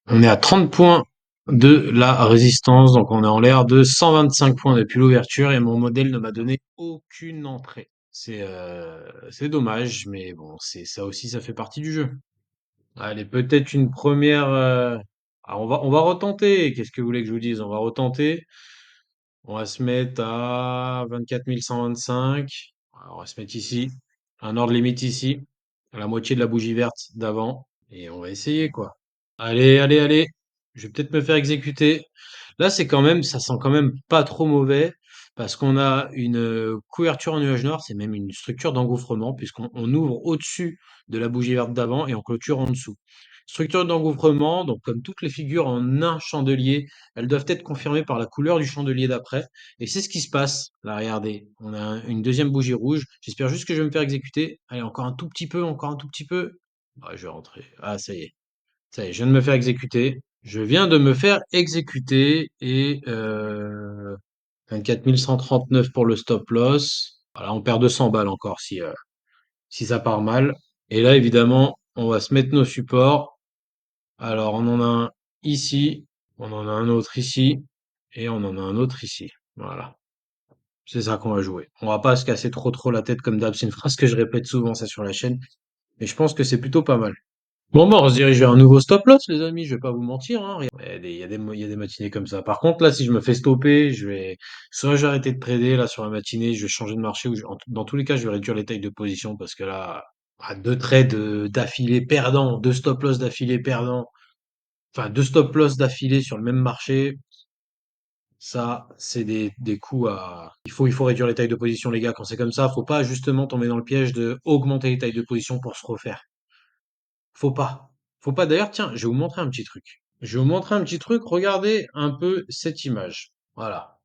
30 points de la résistance, donc on est en l'air de 125 points depuis l'ouverture et mon modèle ne m'a donné aucune entrée. C'est dommage, mais bon, c'est ça aussi, ça fait partie du jeu. Allez, peut-être une première. On va retenter. Qu'est-ce que vous voulez que je vous dise? On va retenter. On va se mettre à 24 125. Alors, on va se mettre ici. Un ordre limite ici. À la moitié de la bougie verte d'avant. Et on va essayer, quoi. Allez, allez, allez. Je vais peut-être me faire exécuter. Là, ça sent quand même pas trop mauvais parce qu'on a une couverture en nuage noir. C'est même une structure d'engouffrement puisqu'on ouvre au-dessus de la bougie verte d'avant et on clôture en dessous. Structure d'engouffrement, donc comme toutes les figures en un chandelier, elles doivent être confirmées par la couleur du chandelier d'après. Et c'est ce qui se passe. Là, regardez, on a une deuxième bougie rouge. J'espère juste que je vais me faire exécuter. Allez, encore un tout petit peu, encore un tout petit peu. Ah, je vais rentrer. Ah, ça y est. Ça y est, je viens de me faire exécuter. Je viens de me faire exécuter et 24 139 pour le stop loss. Voilà, on perd 200 balles encore si ça part mal. Et là, évidemment, on va se mettre nos supports. Alors, on en a un ici, on en a un autre ici, et on en a un autre ici. Voilà. C'est ça qu'on va jouer. On va pas se casser trop la tête comme d'hab. C'est une phrase que je répète souvent ça sur la chaîne, mais je pense que c'est plutôt pas mal. Bon, bah, on se dirige vers un nouveau stop loss, les amis. Je vais pas vous mentir, hein. Il y a des matinées comme ça. Par contre, là, si je me fais stopper, soit je vais arrêter de trader, là, sur la matinée, je vais changer de marché, dans tous les cas, je vais réduire les tailles de position parce que là, deux trades d'affilée perdants, deux stop loss d'affilée perdants, enfin, deux stop loss d'affilée sur le même marché, ça, c'est des coups à. Il faut réduire les tailles de position, les gars. Quand c'est comme ça, faut pas justement tomber dans le piège de augmenter les tailles de position pour se refaire. Faut pas. Faut pas. D'ailleurs, tiens, je vais vous montrer un petit truc. Je vais vous montrer un petit truc. Regardez un peu cette image. Voilà.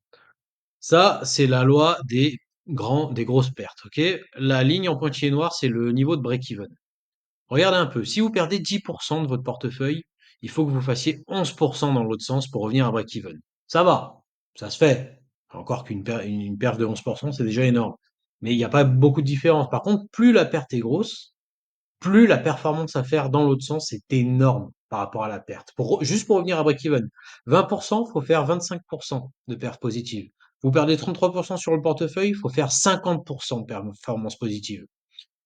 Ça, c'est la loi des grosses pertes. Ok? La ligne en pointillé noir, c'est le niveau de break-even. Regardez un peu. Si vous perdez 10% de votre portefeuille, il faut que vous fassiez 11% dans l'autre sens pour revenir à break-even. Ça va. Ça se fait. Encore une perte de 11%, c'est déjà énorme. Mais il n'y a pas beaucoup de différence. Par contre, plus la perte est grosse, plus la performance à faire dans l'autre sens est énorme par rapport à la perte. Juste pour revenir à break-even, 20%, il faut faire 25% de perte positive. Vous perdez 33% sur le portefeuille, il faut faire 50% de performance positive.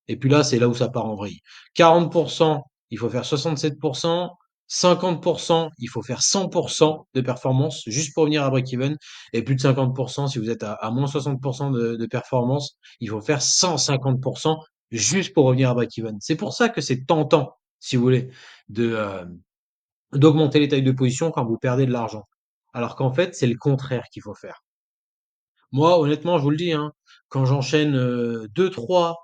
Et puis là, c'est là où ça part en vrille. 40%, il faut faire 67%. 50%, il faut faire 100% de performance juste pour venir à break-even. Et plus de 50%, si vous êtes à moins 60% de performance, il faut faire 150% juste pour revenir à break-even. C'est pour ça que c'est tentant, si vous voulez, d'augmenter les tailles de position quand vous perdez de l'argent. Alors qu'en fait, c'est le contraire qu'il faut faire. Moi, honnêtement, je vous le dis, hein, quand j'enchaîne 2-3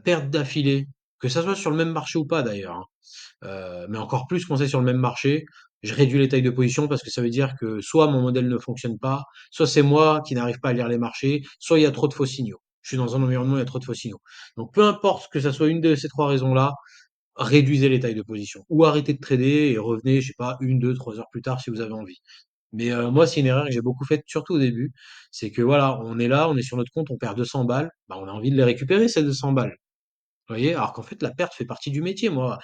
pertes d'affilée, que ça soit sur le même marché ou pas d'ailleurs, hein, mais encore plus quand c'est sur le même marché, je réduis les tailles de position parce que ça veut dire que soit mon modèle ne fonctionne pas, soit c'est moi qui n'arrive pas à lire les marchés, soit il y a trop de faux signaux. Je suis dans un environnement où il y a trop de faux signaux. Donc peu importe que ça soit une de ces trois raisons-là, réduisez les tailles de position. Ou arrêtez de trader et revenez, je sais pas, 1, 2, 3 heures plus tard si vous avez envie. Mais moi, c'est une erreur que j'ai beaucoup faite, surtout au début. C'est que voilà, on est là, on est sur notre compte, on perd 200 balles, bah, on a envie de les récupérer, ces 200 balles. Vous voyez? Alors qu'en fait, la perte fait partie du métier, moi.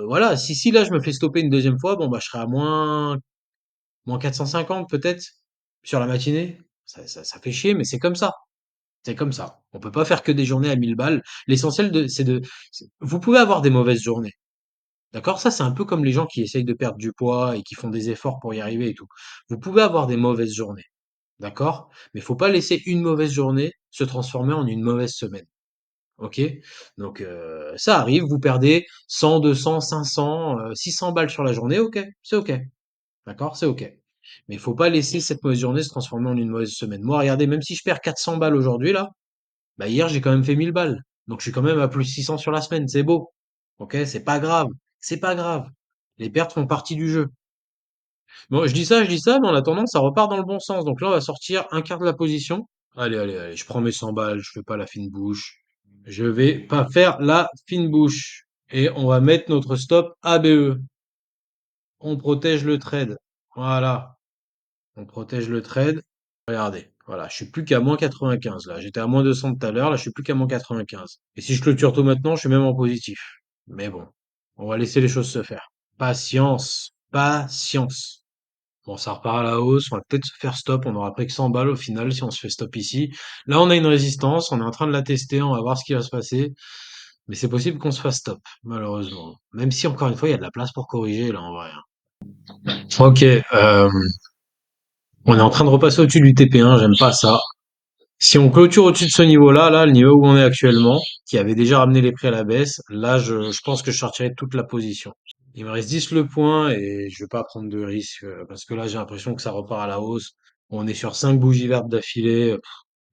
Voilà, si là, je me fais stopper une deuxième fois, bon, bah, je serai à moins 450 peut-être sur la matinée. Ça fait chier, mais c'est comme ça. C'est comme ça. On peut pas faire que des journées à 1000 balles. L'essentiel vous pouvez avoir des mauvaises journées. D'accord? Ça, c'est un peu comme les gens qui essayent de perdre du poids et qui font des efforts pour y arriver et tout. Vous pouvez avoir des mauvaises journées. D'accord? Mais faut pas laisser une mauvaise journée se transformer en une mauvaise semaine. OK? Donc, ça arrive, vous perdez 100, 200, 500, 600 balles sur la journée, OK, c'est OK. D'accord? C'est OK. Mais il faut pas laisser cette mauvaise journée se transformer en une mauvaise semaine. Moi, regardez, même si je perds 400 balles aujourd'hui là, bah, hier, j'ai quand même fait 1000 balles. Donc je suis quand même à plus 600 sur la semaine, c'est beau. OK? C'est pas grave, c'est pas grave. Les pertes font partie du jeu. Bon, je dis ça, mais en attendant, ça repart dans le bon sens. Donc là, on va sortir un quart de la position. Allez, allez, allez, je prends mes 100 balles, je fais pas la fine bouche. Je vais pas faire la fine bouche. Et on va mettre notre stop ABE. On protège le trade. Voilà. On protège le trade. Regardez. Voilà, je suis plus qu'à moins 95 là. J'étais à moins 200 tout à l'heure, là je suis plus qu'à moins 95. Et si je clôture tout maintenant, je suis même en positif. Mais bon, on va laisser les choses se faire. Patience, patience. Bon, ça repart à la hausse, on va peut-être se faire stop, on aura pris que 100 balles au final si on se fait stop ici. Là, on a une résistance, on est en train de la tester, on va voir ce qui va se passer. Mais c'est possible qu'on se fasse stop, malheureusement. Même si, encore une fois, il y a de la place pour corriger, là, en vrai, hein. Ok, on est en train de repasser au-dessus du TP1, j'aime pas ça. Si on clôture au-dessus de ce niveau-là, là, le niveau où on est actuellement, qui avait déjà ramené les prix à la baisse, là, je pense que je sortirai toute la position. Il me reste 10 le point et je vais pas prendre de risque parce que là, j'ai l'impression que ça repart à la hausse. On est sur 5 bougies vertes d'affilée.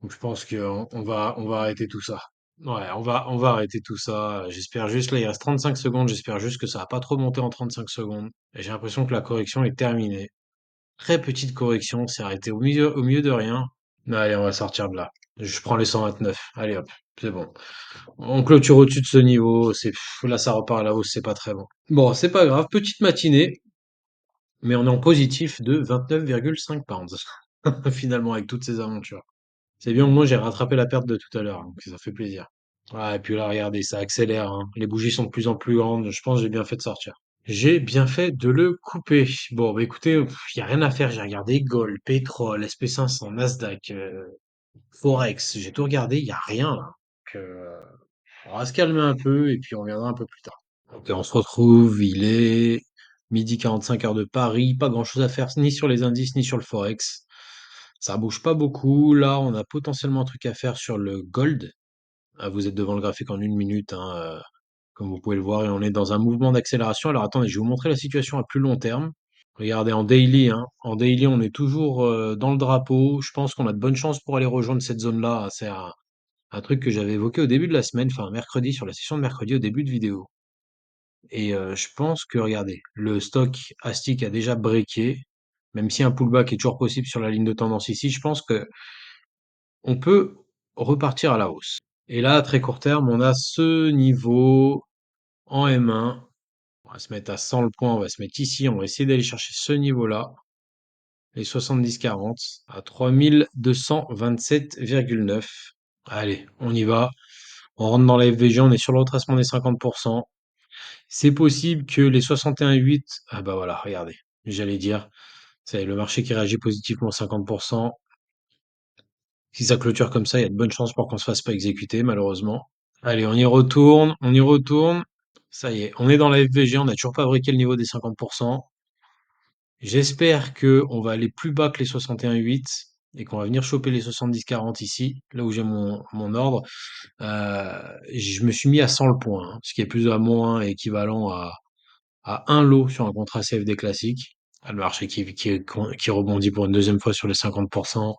Donc je pense qu'on on va arrêter tout ça. Ouais, on va arrêter tout ça. J'espère juste, là, il reste 35 secondes. J'espère juste que ça va pas trop monter en 35 secondes. Et j'ai l'impression que la correction est terminée. Très petite correction, c'est arrêté au milieu de rien. Allez, on va sortir de là. Je prends les 129. Allez hop, c'est bon. On clôture au-dessus de ce niveau. Là, ça repart à la hausse, c'est pas très bon. Bon, c'est pas grave. Petite matinée, mais on est en positif de 29,5 pounds. Finalement, avec toutes ces aventures. C'est bien, au moins, j'ai rattrapé la perte de tout à l'heure, donc ça fait plaisir. Ouais, et puis là, regardez, ça accélère, hein. Les bougies sont de plus en plus grandes. Je pense que j'ai bien fait de sortir. J'ai bien fait de le couper. Bon, bah écoutez, y a rien à faire. J'ai regardé Gold, pétrole, SP500, Nasdaq, Forex. J'ai tout regardé, y a rien là. Donc, on va se calmer un peu et puis on reviendra un peu plus tard. Ok, on se retrouve. Il est midi 45 heures de Paris. Pas grand-chose à faire ni sur les indices ni sur le Forex. Ça bouge pas beaucoup. Là, on a potentiellement un truc à faire sur le gold. Ah, vous êtes devant le graphique en 1 minute, hein, comme vous pouvez le voir, et on est dans un mouvement d'accélération. Alors attendez, je vais vous montrer la situation à plus long terme. Regardez en daily, hein. En daily, on est toujours dans le drapeau. Je pense qu'on a de bonnes chances pour aller rejoindre cette zone-là. C'est un truc que j'avais évoqué au début de la semaine, enfin mercredi, sur la session de mercredi au début de vidéo. Et je pense que, regardez, le stock Astic a déjà breaké, même si un pullback est toujours possible sur la ligne de tendance ici, je pense que on peut repartir à la hausse. Et là, à très court terme, on a ce niveau en M1. On va se mettre à 100 le point, on va se mettre ici, on va essayer d'aller chercher ce niveau-là, les 70-40, à 3227,9. Allez, on y va. On rentre dans la FVG, on est sur le retracement des 50%. C'est possible que les 61,8, ah bah voilà, regardez, j'allais dire, c'est le marché qui réagit positivement à 50%. Si ça clôture comme ça, il y a de bonnes chances pour qu'on se fasse pas exécuter, malheureusement. Allez, on y retourne, on y retourne. Ça y est, on est dans la FVG, on n'a toujours pas briqué le niveau des 50%. J'espère que on va aller plus bas que les 61,8 et qu'on va venir choper les 70-40 ici, là où j'ai mon ordre. Je me suis mis à 100 le point, hein, ce qui est plus ou moins équivalent à un lot sur un contrat CFD classique. Ah, le marché qui rebondit pour une deuxième fois sur les 50%.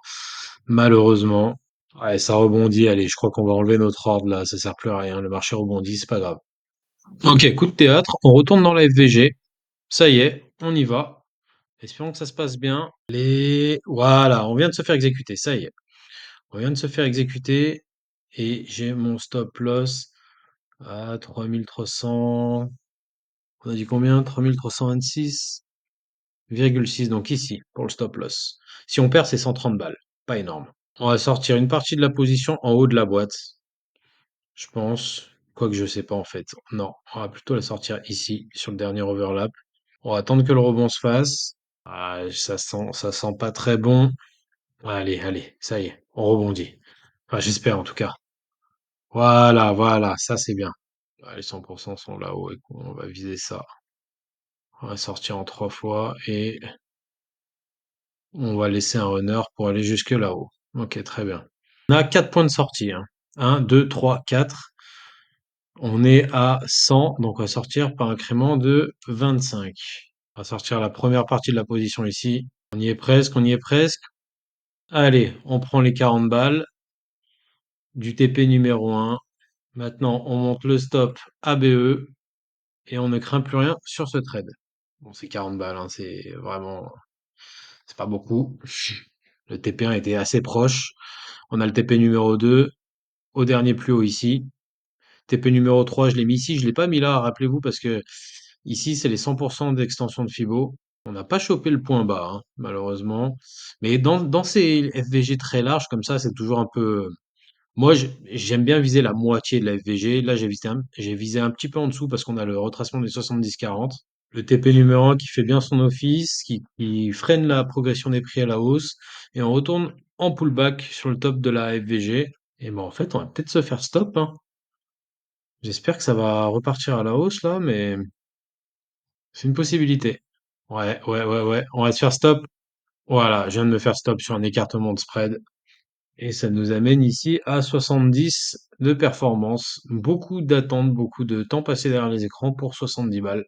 Malheureusement. Ouais, ça rebondit. Allez, je crois qu'on va enlever notre ordre là. Ça sert plus à rien. Le marché rebondit, c'est pas grave. Ok, coup de théâtre. On retourne dans la FVG. Ça y est, on y va. Espérons que ça se passe bien. Voilà, on vient de se faire exécuter. Ça y est. On vient de se faire exécuter. Et j'ai mon stop loss à 3300. On a dit combien? 3326,6. Donc ici, pour le stop loss. Si on perd, c'est 130 balles. Pas énorme. On va sortir une partie de la position en haut de la boîte. Je pense. Quoique je sais pas en fait. Non, on va plutôt la sortir ici, sur le dernier overlap. On va attendre que le rebond se fasse. Ah, ça sent pas très bon. Allez, allez, ça y est, on rebondit. Enfin, j'espère en tout cas. Voilà, voilà, ça c'est bien. Ah, les 100% sont là-haut et on va viser ça. On va sortir en 3 fois et on va laisser un runner pour aller jusque là-haut. Ok, très bien. On a 4 points de sortie, hein. 1, 2, 3, 4. On est à 100, donc on va sortir par incrément de 25. On va sortir la première partie de la position ici. On y est presque, on y est presque. Allez, on prend les 40 balles du TP numéro 1. Maintenant, on monte le stop ABE et on ne craint plus rien sur ce trade. Bon, c'est 40 balles, hein, c'est vraiment, c'est pas beaucoup. Le TP1 était assez proche. On a le TP numéro 2 au dernier plus haut ici. TP numéro 3, je l'ai mis ici, je l'ai pas mis là, rappelez-vous, parce que ici, c'est les 100% d'extension de Fibo. On n'a pas chopé le point bas, hein, malheureusement. Mais dans ces FVG très larges comme ça, c'est toujours un peu. Moi, j'aime bien viser la moitié de la FVG. Là, j'ai visé un petit peu en dessous parce qu'on a le retracement des 70-40. Le TP numéro 1 qui fait bien son office, qui freine la progression des prix à la hausse. Et on retourne en pullback sur le top de la FVG. Et ben, en fait, on va peut-être se faire stop, hein. J'espère que ça va repartir à la hausse là, mais c'est une possibilité. Ouais, ouais, ouais, ouais. On va se faire stop. Voilà, je viens de me faire stop sur un écartement de spread. Et ça nous amène ici à 70 de performance. Beaucoup d'attentes, beaucoup de temps passé derrière les écrans pour 70 balles.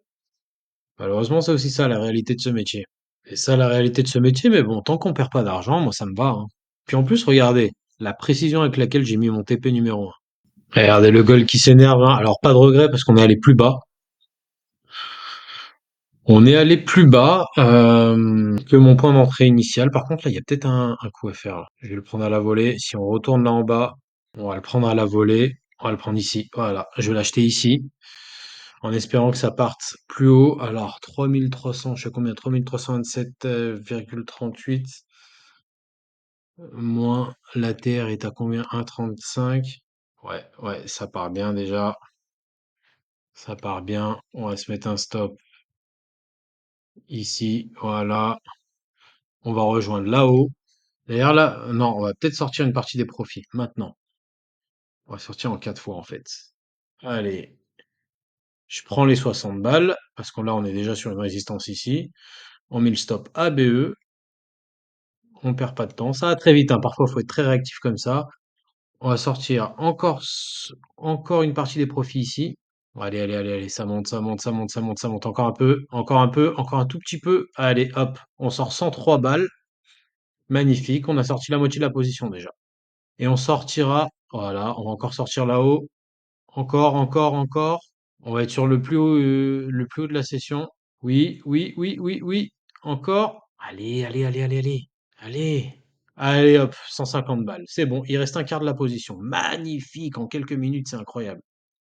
Malheureusement, c'est aussi ça la réalité de ce métier. Et ça, la réalité de ce métier, mais bon, tant qu'on perd pas d'argent, moi ça me va, hein. Puis en plus, regardez, la précision avec laquelle j'ai mis mon TP numéro 1. Regardez le goal qui s'énerve, hein. Alors pas de regret parce qu'on est allé plus bas. On est allé plus bas que mon point d'entrée initial. Par contre, là, il y a peut-être un coup à faire, là. Je vais le prendre à la volée. Si on retourne là en bas, on va le prendre à la volée. On va le prendre ici. Voilà, je vais l'acheter ici, en espérant que ça parte plus haut. Alors, 3300, je sais combien? 3327,38. Moins la terre est à combien? 1,35. Ouais, ouais, ça part bien déjà. Ça part bien. On va se mettre un stop ici. Voilà. On va rejoindre là-haut. D'ailleurs, là, non, on va peut-être sortir une partie des profits. Maintenant. On va sortir en 4 fois, en fait. Allez. Je prends les 60 balles, parce que là, on est déjà sur une résistance ici. On met le stop ABE. On perd pas de temps. Ça va très vite, hein. Parfois, il faut être très réactif comme ça. On va sortir encore une partie des profits ici. Bon, allez, allez, allez, allez. Ça monte, ça monte, ça monte, ça monte, ça monte. Encore un peu, encore un peu, encore un tout petit peu. Allez, hop. On sort 103 balles. Magnifique. On a sorti la moitié de la position déjà. Et on sortira, voilà, on va encore sortir là-haut. Encore, encore, encore. On va être sur le plus haut de la session. Oui, oui, oui, oui, oui. Encore. Allez, allez, allez, allez, allez. Allez. Allez, hop, 150 balles. C'est bon, il reste un quart de la position. Magnifique, en quelques minutes, c'est incroyable.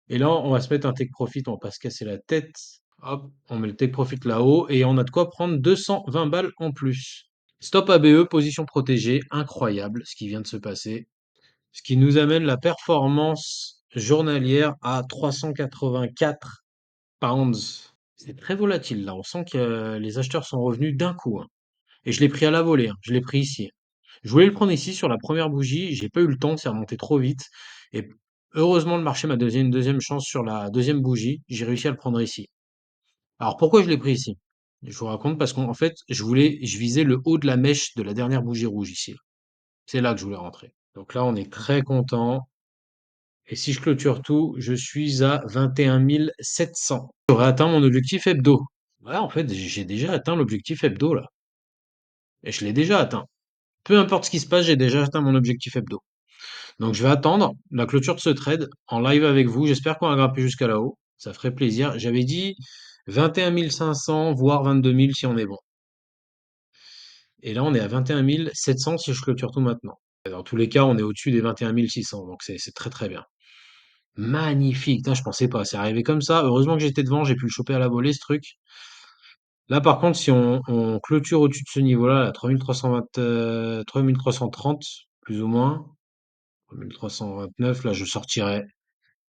Et là, on va se mettre un take profit, on va pas se casser la tête. Hop, on met le take profit là-haut et on a de quoi prendre 220 balles en plus. Stop ABE, position protégée. Incroyable ce qui vient de se passer. Ce qui nous amène la performance journalière à 384 pounds. C'est très volatile là. On sent que les acheteurs sont revenus d'un coup, hein. Et je l'ai pris à la volée, hein. Je l'ai pris ici. Je voulais le prendre ici sur la première bougie. J'ai pas eu le temps, c'est remonté trop vite. Et heureusement, le marché m'a donné une deuxième chance sur la deuxième bougie. J'ai réussi à le prendre ici. Alors pourquoi je l'ai pris ici? Je vous raconte parce qu'en fait, je visais le haut de la mèche de la dernière bougie rouge ici. C'est là que je voulais rentrer. Donc là, on est très content. Et si je clôture tout, je suis à 21 700. J'aurais atteint mon objectif hebdo. Ouais, en fait, j'ai déjà atteint l'objectif hebdo là. Et je l'ai déjà atteint. Peu importe ce qui se passe, j'ai déjà atteint mon objectif hebdo. Donc je vais attendre la clôture de ce trade en live avec vous. J'espère qu'on va grimper jusqu'à là-haut. Ça ferait plaisir. J'avais dit 21 500, voire 22 000 si on est bon. Et là, on est à 21 700 si je clôture tout maintenant. Dans tous les cas, on est au-dessus des 21 600. Donc c'est très très bien. Magnifique. Putain, je pensais pas. C'est arrivé comme ça. Heureusement que j'étais devant. J'ai pu le choper à la volée, ce truc. Là, par contre, si on clôture au-dessus de ce niveau-là, à 3320, 3330, plus ou moins, 3329, là, je sortirai.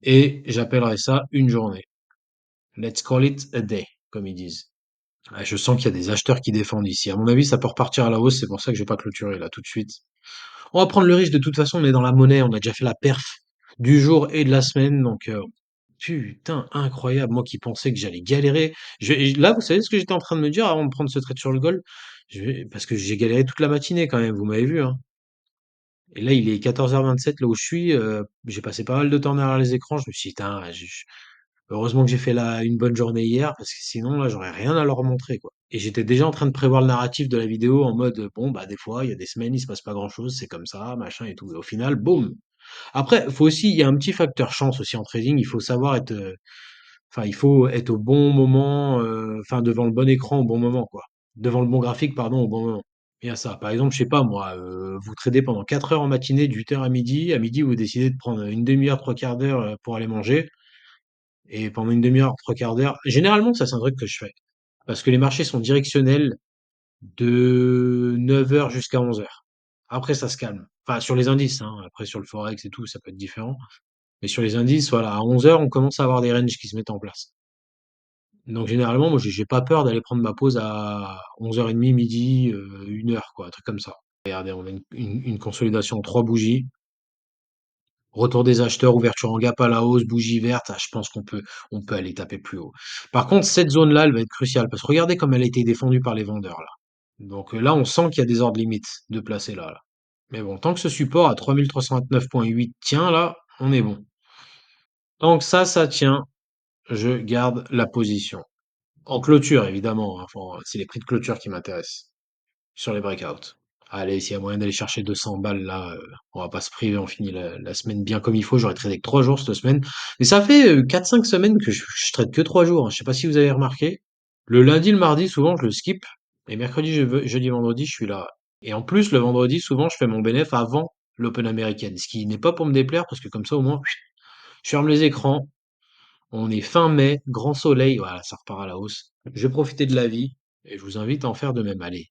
Et j'appellerai ça une journée. Let's call it a day, comme ils disent. Ah, je sens qu'il y a des acheteurs qui défendent ici. À mon avis, ça peut repartir à la hausse. C'est pour ça que je vais pas clôturer là tout de suite. On va prendre le risque. De toute façon, on est dans la monnaie. On a déjà fait la perf du jour et de la semaine. Donc, putain, incroyable. Moi qui pensais que j'allais galérer. Là, vous savez ce que j'étais en train de me dire avant de prendre ce trade sur le goal? Parce que j'ai galéré toute la matinée quand même. Vous m'avez vu, hein. Et là, il est 14h27 là où je suis. J'ai passé pas mal de temps derrière les écrans. Je me suis dit, putain, heureusement que j'ai fait une bonne journée hier, parce que sinon, là, j'aurais rien à leur montrer, quoi. Et j'étais déjà en train de prévoir le narratif de la vidéo en mode, bon, bah, des fois, il y a des semaines, il se passe pas grand-chose, c'est comme ça, machin et tout. Et au final, boum. Après, faut aussi, il y a un petit facteur chance aussi en trading. Il faut savoir être, enfin, il faut être au bon moment, enfin, devant le bon écran au bon moment, quoi. Devant le bon graphique, pardon, au bon moment. Il y a ça. Par exemple, je sais pas moi, vous tradez pendant 4 heures en matinée, de 8 heures à midi. À midi, vous décidez de prendre une demi-heure, trois quarts d'heure pour aller manger. Et pendant une demi-heure, trois quarts d'heure, généralement, ça c'est un truc que je fais. parce que les marchés sont directionnels de 9 heures jusqu'à 11 heures. Après, ça se calme. Enfin, sur les indices, hein. Après, sur le forex et tout, ça peut être différent. Mais sur les indices, voilà, à 11 heures, on commence à avoir des ranges qui se mettent en place. Donc, généralement, moi, j'ai pas peur d'aller prendre ma pause à 11h30, midi, 1 heure, quoi, un truc comme ça. Regardez, on a une consolidation en trois bougies. Retour des acheteurs, ouverture en gap à la hausse, bougie verte. Ah, je pense qu'on peut aller taper plus haut. Par contre, cette zone-là, elle va être cruciale parce que regardez comme elle a été défendue par les vendeurs, là. Donc là, on sent qu'il y a des ordres limites de placer là, là. Mais bon, tant que ce support à 3329,8 tient là, on est bon. Tant que ça tient, je garde la position. En clôture, évidemment, hein. Enfin, c'est les prix de clôture qui m'intéressent sur les breakouts. Allez, s'il y a moyen d'aller chercher 200 balles là, on va pas se priver, on finit la semaine bien comme il faut. J'aurais tradé que 3 jours cette semaine. Mais ça fait 4-5 semaines que je trade que 3 jours, hein. Je sais pas si vous avez remarqué. Le lundi, le mardi, souvent, je le skip. Et mercredi, jeudi, vendredi, je suis là. Et en plus, le vendredi, souvent, je fais mon bénéf avant l'Open américaine. Ce qui n'est pas pour me déplaire, parce que comme ça, au moins, je ferme les écrans. On est fin mai, grand soleil. Voilà, ça repart à la hausse. Je vais profiter de la vie. Et je vous invite à en faire de même. Allez.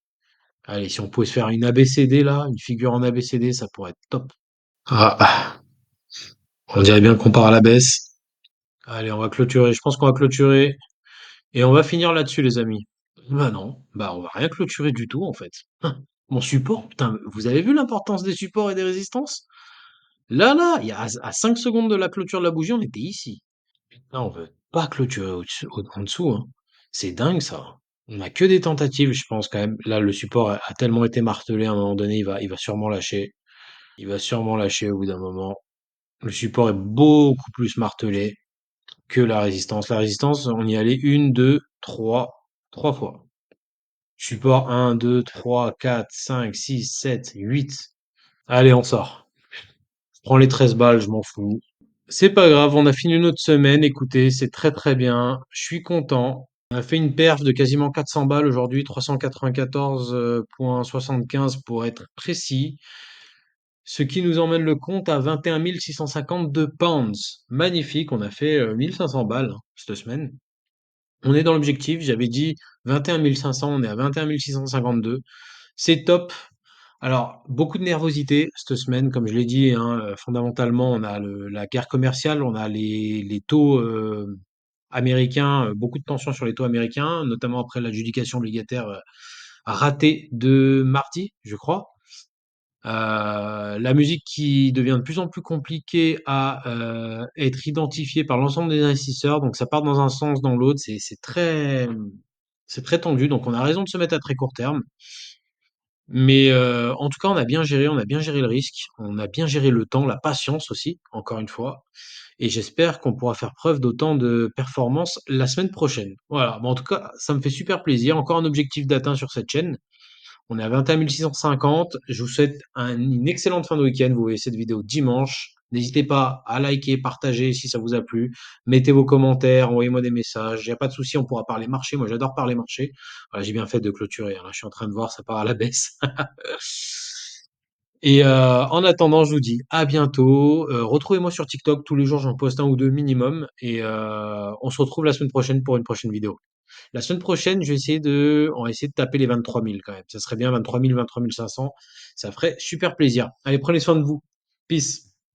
Allez, si on pouvait se faire une ABCD là, une figure en ABCD, ça pourrait être top. Ah, on dirait bien qu'on part à la baisse. Allez, on va clôturer. Je pense qu'on va clôturer. Et on va finir là-dessus, les amis. Bah non, bah on va rien clôturer du tout en fait. Mon support, putain, vous avez vu l'importance des supports et des résistances? Là, il y a à 5 secondes de la clôture de la bougie, on était ici. Là, on veut pas clôturer en dessous, hein. C'est dingue ça. On a que des tentatives, je pense quand même. Là, le support a tellement été martelé à un moment donné, il va sûrement lâcher. Il va sûrement lâcher au bout d'un moment. Le support est beaucoup plus martelé que la résistance. La résistance, on y allait une, deux, trois fois. Support un, 2, 3, 4, 5, 6, 7, 8. Allez, on sort. Je prends les 13 balles, je m'en fous. C'est pas grave, on a fini notre semaine. Écoutez, c'est très très bien. Je suis content. On a fait une perf de quasiment 400 balles aujourd'hui, 394,75 pour être précis. Ce qui nous emmène le compte à 21 652 pounds. Magnifique, on a fait 1500 balles hein, cette semaine. On est dans l'objectif, j'avais dit 21 500, on est à 21 652. C'est top. Alors, beaucoup de nervosité cette semaine, comme je l'ai dit, hein, fondamentalement, on a la guerre commerciale, on a les taux américains, beaucoup de tensions sur les taux américains, notamment après l'adjudication obligataire ratée de mardi, je crois. La musique qui devient de plus en plus compliquée à être identifiée par l'ensemble des investisseurs, donc ça part dans un sens, dans l'autre, c'est très tendu, donc on a raison de se mettre à très court terme. Mais en tout cas, on a bien géré le risque, on a bien géré le temps, la patience aussi, encore une fois, et j'espère qu'on pourra faire preuve d'autant de performance la semaine prochaine. Voilà, bon, en tout cas, ça me fait super plaisir. Encore un objectif d'atteint sur cette chaîne. On est à 21 650. Je vous souhaite une excellente fin de week-end. Vous voyez cette vidéo dimanche. N'hésitez pas à liker, partager si ça vous a plu. Mettez vos commentaires, envoyez-moi des messages. Il n'y a pas de souci, on pourra parler marché. Moi, j'adore parler marché. Voilà, j'ai bien fait de clôturer, hein. Là, je suis en train de voir, ça part à la baisse. Et en attendant, je vous dis à bientôt. Retrouvez-moi sur TikTok. Tous les jours, j'en poste un ou deux minimum. Et on se retrouve la semaine prochaine pour une prochaine vidéo. La semaine prochaine, on va essayer de taper les 23 000 quand même. Ça serait bien 23 000, 23 500. Ça ferait super plaisir. Allez, prenez soin de vous. Peace.